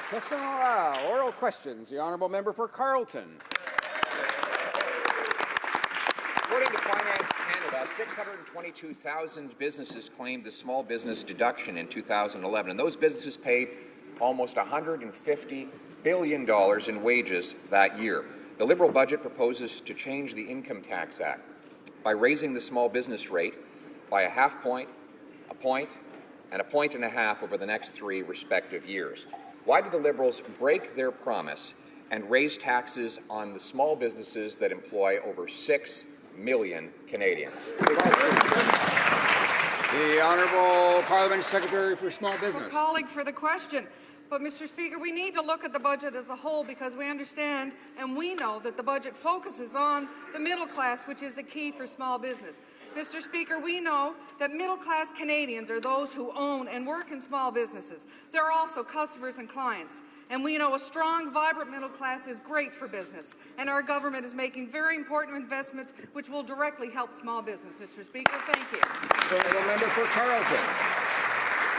Question oral questions. The honourable member for Carleton. According to Finance Canada, 622,000 businesses claimed the small business deduction in 2011, and those businesses paid almost $150 billion in wages that year. The Liberal budget proposes to change the Income Tax Act by raising the small business rate by a half point, a point, and a point and a half over the next 3 respective years. Why did the Liberals break their promise and raise taxes on the small businesses that employ over 6 million Canadians? The Honourable Parliament Secretary for Small Business. Colleague for the question. But, Mr. Speaker, we need to look at the budget as a whole because we understand and we know that the budget focuses on the middle class, which is the key for small business. Mr. Speaker, we know that middle-class Canadians are those who own and work in small businesses. They're also customers and clients. And we know a strong, vibrant middle class is great for business. And our government is making very important investments which will directly help small business. Mr. Speaker, thank you. The member for Carleton.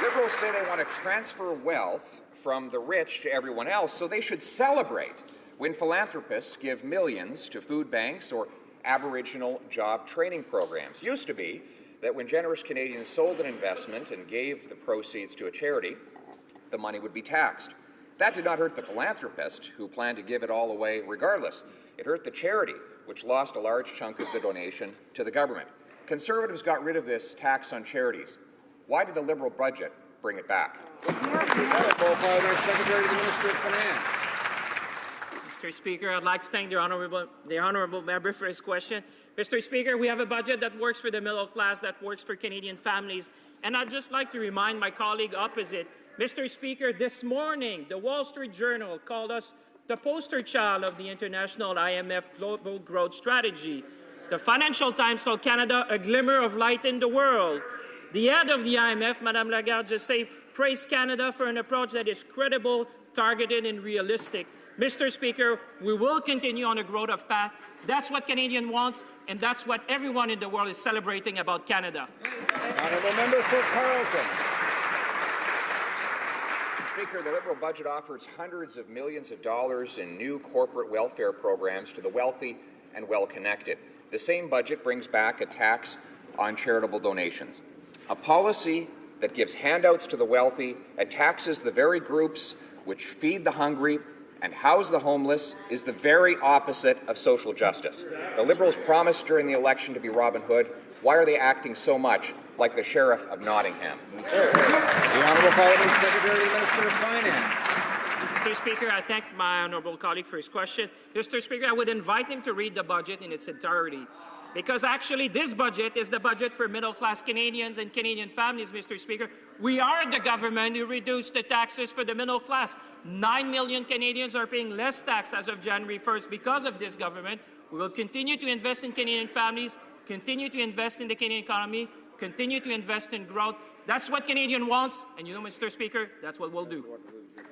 Liberals say they want to transfer wealth from the rich to everyone else, so they should celebrate when philanthropists give millions to food banks or Aboriginal job training programs. Used to be that when generous Canadians sold an investment and gave the proceeds to a charity, the money would be taxed. That did not hurt the philanthropist, who planned to give it all away regardless. It hurt the charity, which lost a large chunk of the donation to the government. Conservatives got rid of this tax on charities. Why did the Liberal budget bring it back? Parliament Secretary to the Minister of Finance. Mr. Speaker, I'd like to thank the honourable member for his question. Mr. Speaker, we have a budget that works for the middle class, that works for Canadian families, and I'd just like to remind my colleague opposite, Mr. Speaker, this morning, the Wall Street Journal called us the poster child of the international IMF Global Growth Strategy. The Financial Times called Canada a glimmer of light in the world. The head of the IMF, Madame Lagarde, just praised Canada for an approach that is credible, targeted, and realistic. Mr. Speaker, we will continue on a growth of path. That's what Canadians want, and that's what everyone in the world is celebrating about Canada. Honourable member for Carleton. Speaker, the Liberal budget offers hundreds of millions of dollars in new corporate welfare programs to the wealthy and well-connected. The same budget brings back a tax on charitable donations. A policy that gives handouts to the wealthy and taxes the very groups which feed the hungry and house the homeless is the very opposite of social justice. The Liberals promised during the election to be Robin Hood. Why are they acting so much like the Sheriff of Nottingham? The Honourable Parliament Secretary to the Minister of Finance. Mr. Speaker, I thank my honourable colleague for his question. Mr. Speaker, I would invite him to read the budget in its entirety. Because actually this budget is the budget for middle-class Canadians and Canadian families, Mr. Speaker. We are the government who reduced the taxes for the middle class. 9 million Canadians are paying less tax as of January 1st because of this government. We will continue to invest in Canadian families, continue to invest in the Canadian economy, continue to invest in growth. That's what Canadian wants, and you know, Mr. Speaker, that's what we'll do.